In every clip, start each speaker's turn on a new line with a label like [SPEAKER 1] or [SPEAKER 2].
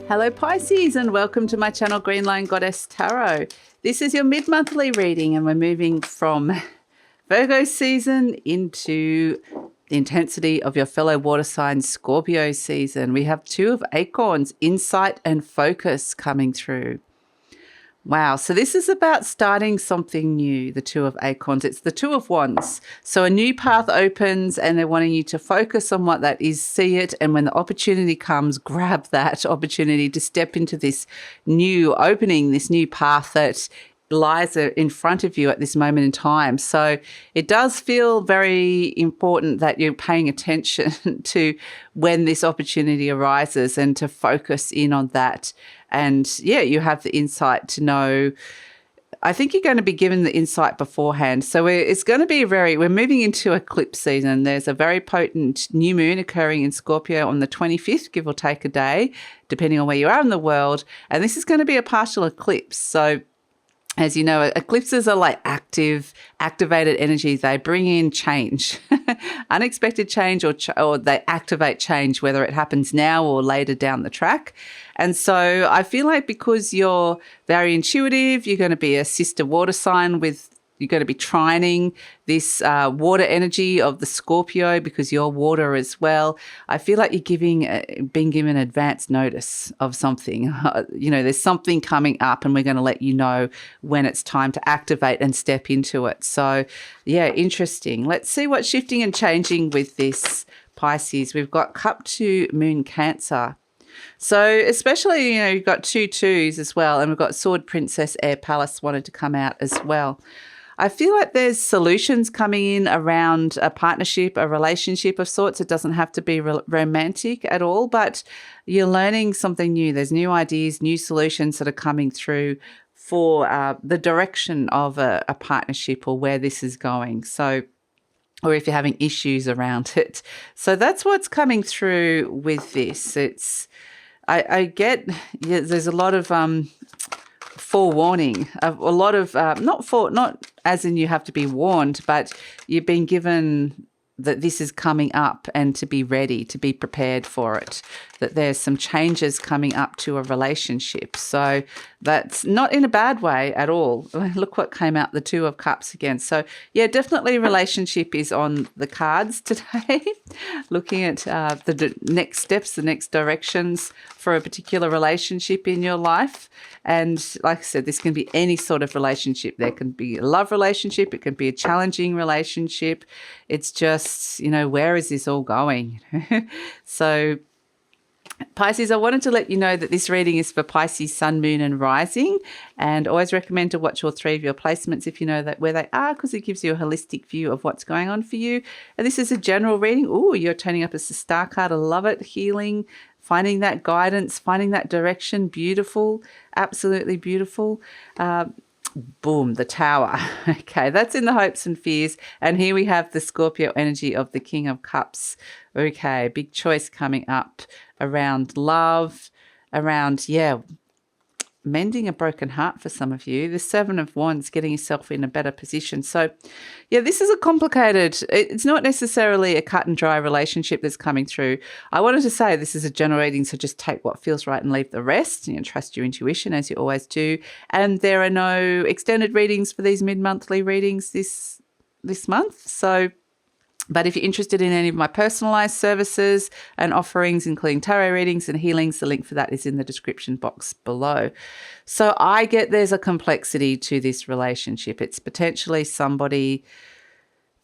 [SPEAKER 1] Hello Pisces, and welcome to my channel GreenLion Goddess Tarot. This is your mid-monthly reading, and we're moving from Virgo season into the intensity of your fellow water sign Scorpio season. We have Two of Acorns, insight and focus coming through. Wow, so this is about starting something new, the Two of Acorns. It's the Two of Wands. So a new path opens and they're wanting you to focus on what that is, see it, and when the opportunity comes, grab that opportunity to step into this new opening, this new path that lies in front of you at this moment in time. So it does feel very important that you're paying attention to when this opportunity arises and to focus in on that. And yeah, you have the insight to know. I think you're going to be given the insight beforehand. So it's going to be we're moving into eclipse season. There's a very potent new moon occurring in Scorpio on the 25th, give or take a day, depending on where you are in the world. And this is going to be a partial eclipse. So as you know, eclipses are like activated energy. They bring in change, unexpected change, or they activate change, whether it happens now or later down the track. And so I feel like because you're very intuitive, you're going to be a sister water sign you're going to be trining this water energy of the Scorpio because you're water as well. I feel like you're being given advance notice of something. There's something coming up and we're going to let you know when it's time to activate and step into it. So, yeah, interesting. Let's see what's shifting and changing with this, Pisces. We've got Cup 2, Moon, Cancer. So especially, you've got 2 2s as well, and we've got Sword, Princess, Air, Palace wanted to come out as well. I feel like there's solutions coming in around a partnership, a relationship of sorts. It doesn't have to be romantic at all, but you're learning something new. There's new ideas, new solutions that are coming through for the direction of a partnership or where this is going. So, or if you're having issues around it. So that's what's coming through with this. I get, there's a lot of forewarning, a lot of not as in you have to be warned, but you've been given that this is coming up and to be ready, to be prepared for it, that there's some changes coming up to a relationship. So that's not in a bad way at all. Look what came out, the Two of Cups again. So yeah, definitely relationship is on the cards today. Looking at the next steps, the next directions for a particular relationship in your life. And like I said, this can be any sort of relationship. There can be a love relationship. It can be a challenging relationship. It's just, where is this all going? So Pisces, I wanted to let you know that this reading is for Pisces, Sun, Moon and Rising, and always recommend to watch all 3 of your placements if you know that where they are, because it gives you a holistic view of what's going on for you. And this is a general reading. Oh, you're turning up as a star card. I love it. Healing, finding that guidance, finding that direction. Beautiful. Absolutely beautiful. Boom, the Tower. Okay, that's in the hopes and fears. And here we have the Scorpio energy of the King of Cups. Okay, big choice coming up around love, around, mending a broken heart for some of you. The 7 of Wands, getting yourself in a better position. So, yeah, this is it's not necessarily a cut and dry relationship that's coming through. I wanted to say this is a general reading, so just take what feels right and leave the rest. Trust your intuition as you always do. And there are no extended readings for these mid-monthly readings this month. So, but if you're interested in any of my personalized services and offerings, including tarot readings and healings, the link for that is in the description box below. So I get there's a complexity to this relationship. It's potentially somebody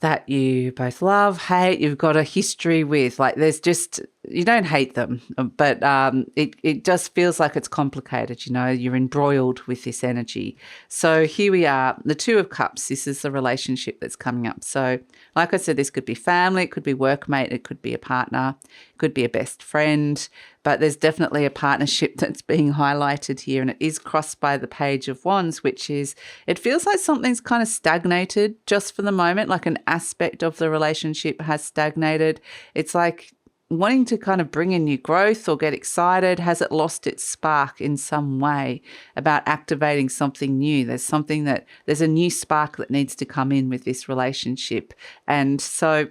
[SPEAKER 1] that you both love, hate, you've got a history with. Like you don't hate them, but it just feels like it's complicated, you're embroiled with this energy. So here we are, the 2 of Cups, this is the relationship that's coming up. So like I said, this could be family, it could be workmate, it could be a partner, it could be a best friend, but there's definitely a partnership that's being highlighted here, and it is crossed by the Page of Wands, which is, it feels like something's kind of stagnated just for the moment, like an aspect of the relationship has stagnated. It's like wanting to kind of bring in new growth or get excited. Has it lost its spark in some way about activating something new? There's a new spark that needs to come in with this relationship. And so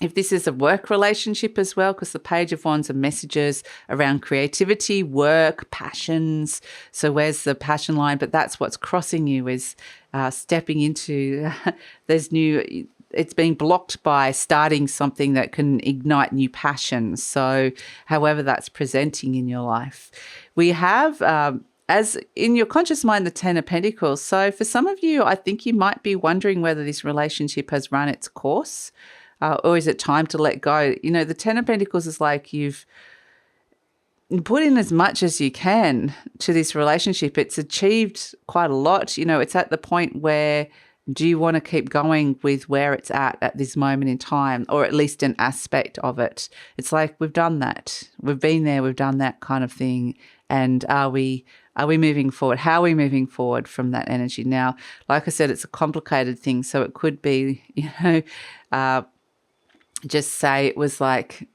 [SPEAKER 1] If this is a work relationship as well, because the Page of Wands are messages around creativity, work, passions. So where's the passion line? But that's what's crossing you is stepping into there's new. It's being blocked by starting something that can ignite new passions. So however that's presenting in your life. We have, as in your conscious mind, the Ten of Pentacles. So for some of you, I think you might be wondering whether this relationship has run its course. Or is it time to let go? You know, the Ten of Pentacles is like you've put in as much as you can to this relationship. It's achieved quite a lot. You know, it's at the point where do you want to keep going with where it's at this moment in time, or at least an aspect of it? It's like we've done that. We've been there. We've done that kind of thing. And are we moving forward? How are we moving forward from that energy? Now, like I said, it's a complicated thing. So it could be, you know, just say it was like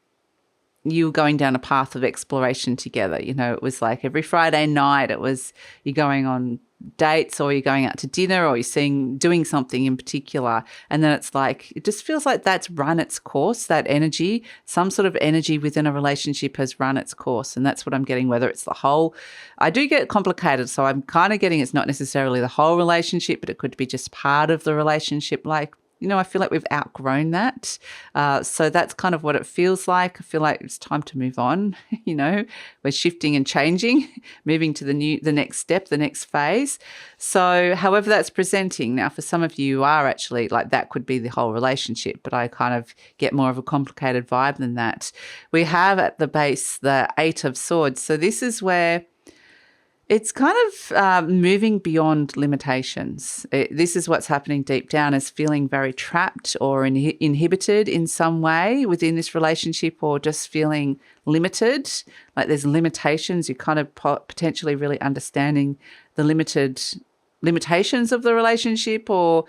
[SPEAKER 1] you were going down a path of exploration together. You know, it was like every Friday night, it was you're going on dates or you're going out to dinner or you're doing something in particular. And then it's like, it just feels like that's run its course, that energy, some sort of energy within a relationship has run its course. And that's what I'm getting, whether it's the whole, I do get complicated. So I'm kind of getting it's not necessarily the whole relationship, but it could be just part of the relationship. Like, you know, I feel like we've outgrown that. So that's kind of what it feels like. I feel like it's time to move on. You know, we're shifting and changing, moving to the next step, the next phase. So however that's presenting. Now, for some of you are actually like that could be the whole relationship, but I kind of get more of a complicated vibe than that. We have at the base the Eight of Swords. So this is where it's kind of moving beyond limitations. This is what's happening deep down, is feeling very trapped or inhibited in some way within this relationship, or just feeling limited, like there's limitations. You're kind of potentially really understanding the limitations of the relationship, or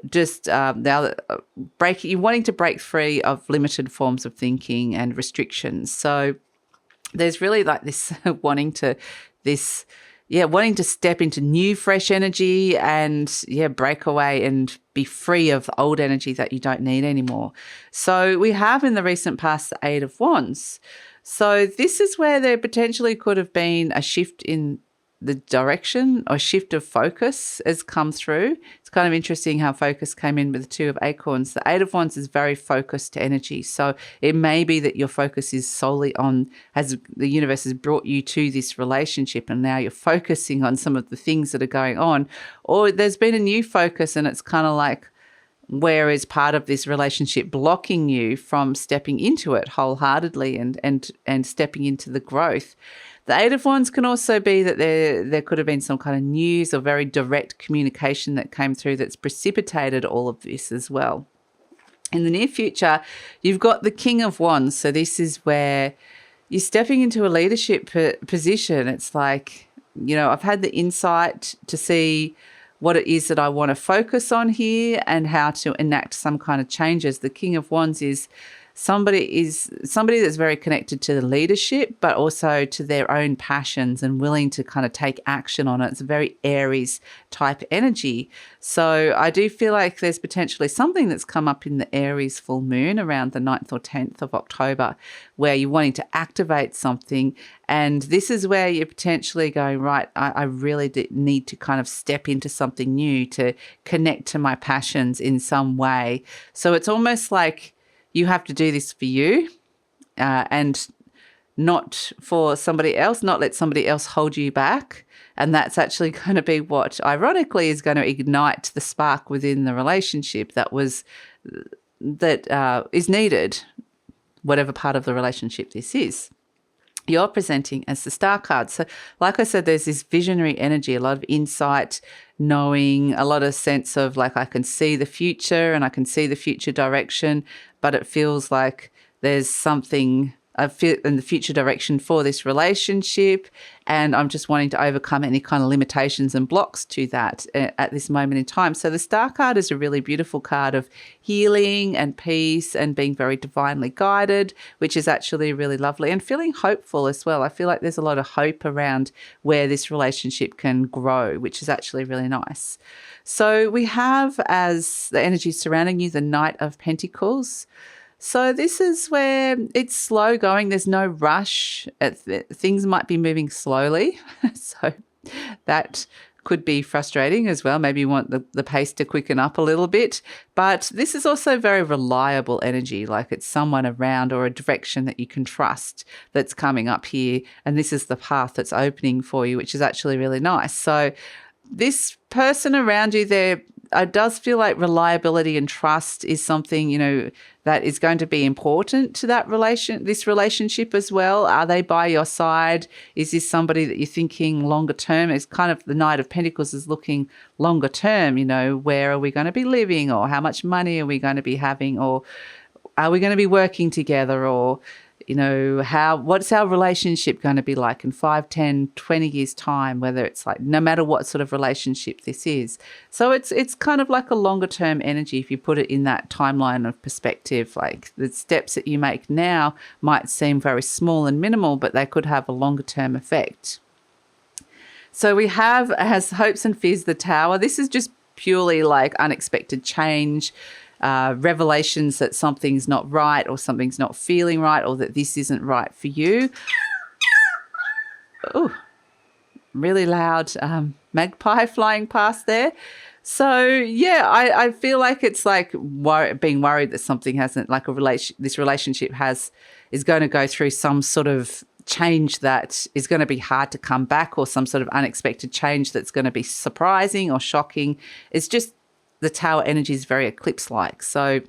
[SPEAKER 1] just you're wanting to break free of limited forms of thinking and restrictions. So there's really like this wanting to step into new, fresh energy and, break away and be free of the old energy that you don't need anymore. So we have in the recent past the Eight of Wands. So this is where there potentially could have been a shift in the direction or shift of focus has come through. It's kind of interesting how focus came in with the Two of Acorns. The Eight of Wands is very focused energy. So it may be that your focus is solely on, as the universe has brought you to this relationship and now you're focusing on some of the things that are going on, or there's been a new focus and it's kind of like, where is part of this relationship blocking you from stepping into it wholeheartedly and stepping into the growth. The Eight of Wands can also be that there could have been some kind of news or very direct communication that came through that's precipitated all of this as well. In the near future, you've got the King of Wands. So this is where you're stepping into a leadership position. It's like, you know, I've had the insight to see what it is that I want to focus on here and how to enact some kind of changes. The King of Wands is somebody that's very connected to the leadership, but also to their own passions and willing to kind of take action on it. It's a very Aries type energy. So I do feel like there's potentially something that's come up in the Aries full moon around the 9th or 10th of October where you're wanting to activate something. And this is where you're potentially going, right, I really need to kind of step into something new to connect to my passions in some way. So it's almost like you have to do this for you and not for somebody else, not let somebody else hold you back. And that's actually going to be what, ironically, is going to ignite the spark within the relationship that is needed, whatever part of the relationship this is. You're presenting as the Star card. So like I said, there's this visionary energy, a lot of insight, knowing, a lot of sense of like I can see the future and I can see the future direction, but it feels like there's something in the future direction for this relationship, and I'm just wanting to overcome any kind of limitations and blocks to that at this moment in time. So the Star card is a really beautiful card of healing and peace and being very divinely guided, which is actually really lovely, and feeling hopeful as well. I feel like there's a lot of hope around where this relationship can grow, which is actually really nice. So we have, as the energy surrounding you, the Knight of Pentacles. So this is where it's slow going. There's no rush. Things might be moving slowly. So that could be frustrating as well. Maybe you want the pace to quicken up a little bit. But this is also very reliable energy, like it's someone around or a direction that you can trust that's coming up here. And this is the path that's opening for you, which is actually really nice. So this person around you there, it does feel like reliability and trust is something, that is going to be important to this relationship as well. Are they by your side? Is this somebody that you're thinking longer term? It's kind of the Knight of Pentacles is looking longer term, where are we going to be living, or how much money are we going to be having, or are we going to be working together, or what's our relationship going to be like in 5, 10, 20 years time, whether it's like no matter what sort of relationship this is. So it's kind of like a longer term energy if you put it in that timeline of perspective. Like the steps that you make now might seem very small and minimal, but they could have a longer term effect. So we have as hopes and fears the Tower. This is just purely like unexpected change, revelations that something's not right or something's not feeling right or that this isn't right for you. Oh, really loud magpie flying past there. So, yeah, I feel like it's like being worried that something hasn't, like this relationship is going to go through some sort of change that is going to be hard to come back, or some sort of unexpected change that's going to be surprising or shocking. It's just the Tower energy is very eclipse-like. So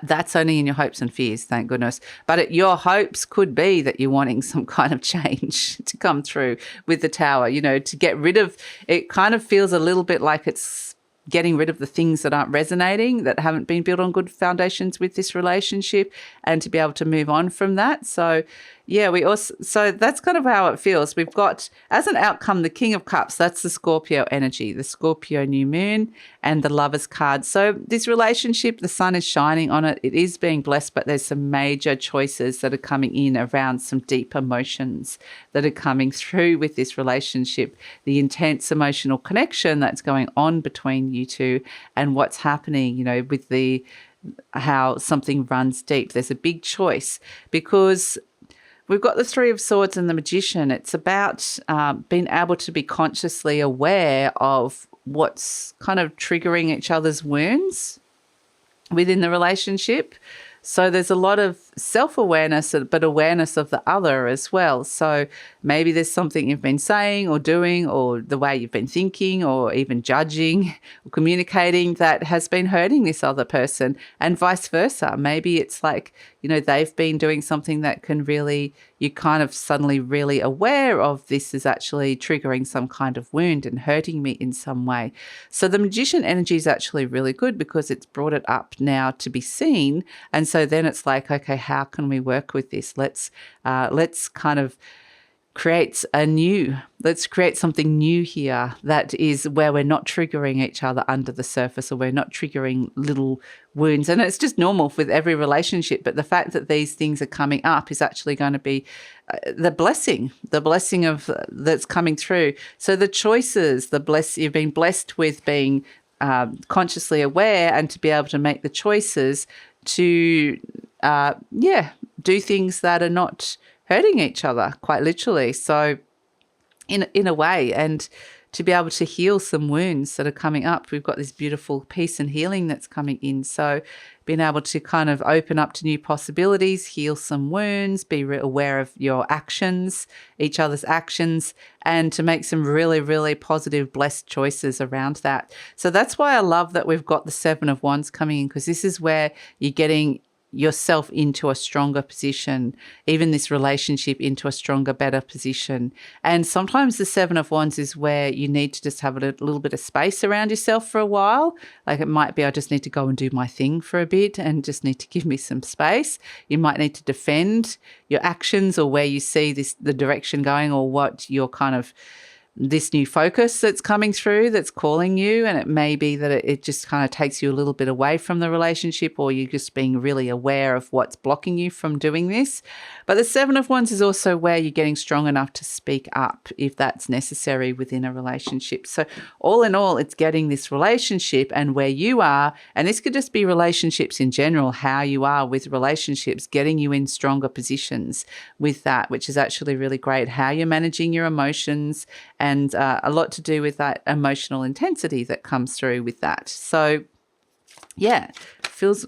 [SPEAKER 1] that's only in your hopes and fears, thank goodness. But your hopes could be that you're wanting some kind of change to come through with the Tower, to get rid of, it kind of feels a little bit like it's getting rid of the things that aren't resonating, that haven't been built on good foundations with this relationship, and to be able to move on from that. So yeah, so that's kind of how it feels. We've got as an outcome the King of Cups. That's the Scorpio energy, the Scorpio new moon, and the Lovers card. So this relationship, the sun is shining on it. It is being blessed, but there's some major choices that are coming in around some deep emotions that are coming through with this relationship. The intense emotional connection that's going on between you two, and what's happening, with how something runs deep. There's a big choice because we've got the Three of Swords and the Magician. It's about being able to be consciously aware of what's kind of triggering each other's wounds within the relationship. So there's a lot of self-awareness, but awareness of the other as well. So maybe there's something you've been saying or doing, or the way you've been thinking, or even judging or communicating, that has been hurting this other person, and vice versa. Maybe it's like, they've been doing something that can really, you kind of suddenly really aware of, this is actually triggering some kind of wound and hurting me in some way. So the Magician energy is actually really good because it's brought it up now to be seen. And so then it's like, okay, how can we work with this? Let's kind of let's create something new here, that is where we're not triggering each other under the surface, or we're not triggering little wounds. And it's just normal with every relationship, but the fact that these things are coming up is actually going to be the blessing of that's coming through. So the choices, you've been blessed with being consciously aware, and to be able to make the choices to do things that are not hurting each other, quite literally. So in a way, and to be able to heal some wounds that are coming up. We've got this beautiful peace and healing that's coming in. So being able to kind of open up to new possibilities, heal some wounds, be aware of your actions, each other's actions, and to make some really, really positive, blessed choices around that. So that's why I love that we've got the Seven of Wands coming in, because this is where you're getting yourself into a stronger position, even this relationship into a stronger, better position. And sometimes the Seven of Wands is where you need to just have a little bit of space around yourself for a while. Like it might be, I just need to go and do my thing for a bit and just need to give me some space. You might need to defend your actions, or where you see the direction going, or what you're kind of this new focus that's coming through that's calling you, and it may be that it just kind of takes you a little bit away from the relationship, or you're just being really aware of what's blocking you from doing this. But the Seven of Wands is also where you're getting strong enough to speak up if that's necessary within a relationship. So all in all, it's getting this relationship and where you are, and this could just be relationships in general, how you are with relationships, getting you in stronger positions with that, which is actually really great. How you're managing your emotions, and a lot to do with that emotional intensity that comes through with that. So, yeah, feels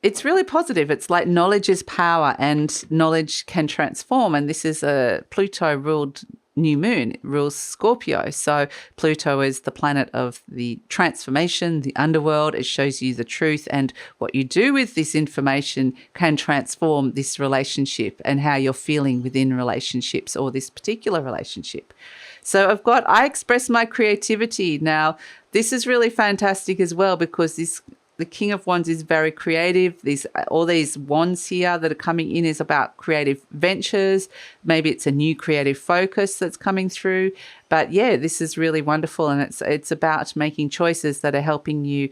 [SPEAKER 1] it's really positive. It's like knowledge is power, and knowledge can transform. And this is a Pluto-ruled new moon. It rules Scorpio. So Pluto is the planet of the transformation, the underworld. It shows you the truth, and what you do with this information can transform this relationship and how you're feeling within relationships or this particular relationship. So I express my creativity. Now, this is really fantastic as well, because the King of Wands is very creative. All these wands here that are coming in is about creative ventures. Maybe it's a new creative focus that's coming through. But yeah, this is really wonderful, and it's about making choices that are helping you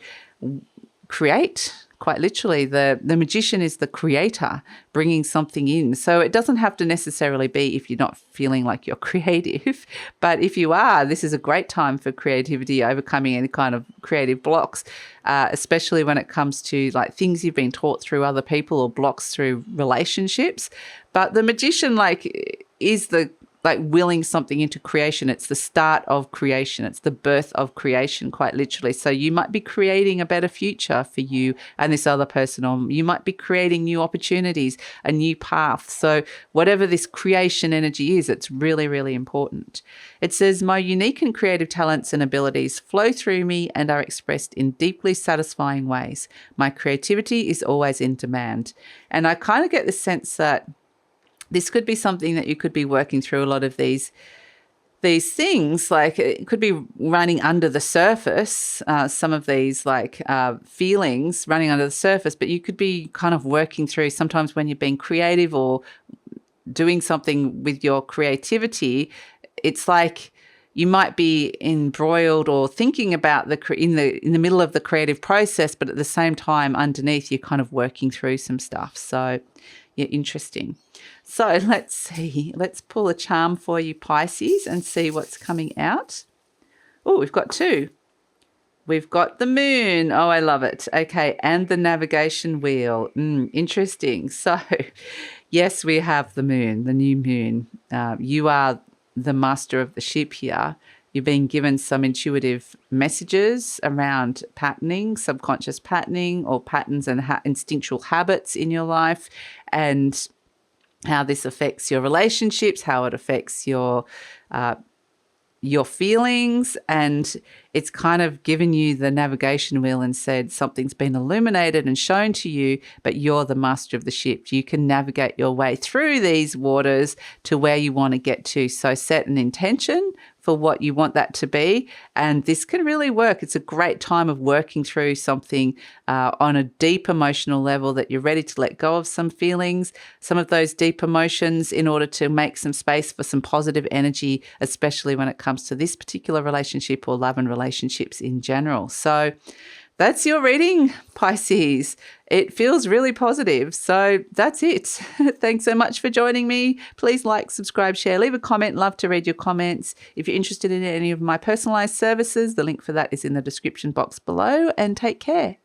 [SPEAKER 1] create. Quite literally, the magician is the creator, bringing something in. So it doesn't have to necessarily be if you're not feeling like you're creative. But if you are, this is a great time for creativity, overcoming any kind of creative blocks, especially when it comes to like things you've been taught through other people or blocks through relationships. But the magician is the willing something into creation. It's the start of creation. It's the birth of creation, quite literally. So you might be creating a better future for you and this other person, or you might be creating new opportunities, a new path. So whatever this creation energy is, it's really, really important. It says, my unique and creative talents and abilities flow through me and are expressed in deeply satisfying ways. My creativity is always in demand. And I kind of get the sense that this could be something that you could be working through a lot of these things. Like it could be running under the surface, some of these feelings running under the surface, but you could be kind of working through sometimes when you're being creative or doing something with your creativity. It's like you might be embroiled or thinking about in the middle of the creative process, but at the same time underneath you're kind of working through some stuff. So yeah, interesting. So let's see. Let's pull a charm for you, Pisces, and see what's coming out. Oh, we've got two. We've got the moon. Oh, I love it. Okay, and the navigation wheel. Interesting. So yes, we have the moon, the new moon. You are the master of the ship here. You're being given some intuitive messages around patterning, subconscious patterning, or patterns and instinctual habits in your life, and how this affects your relationships, how it affects your feelings. And it's kind of given you the navigation wheel and said something's been illuminated and shown to you, but you're the master of the ship. You can navigate your way through these waters to where you want to get to. So set an intention for what you want that to be, and this can really work. It's a great time of working through something on a deep emotional level, that you're ready to let go of some feelings, some of those deep emotions, in order to make some space for some positive energy, especially when it comes to this particular relationship or love and relationships in general. So that's your reading, Pisces. It feels really positive. So that's it. Thanks so much for joining me. Please like, subscribe, share, leave a comment. Love to read your comments. If you're interested in any of my personalized services, the link for that is in the description box below, and take care.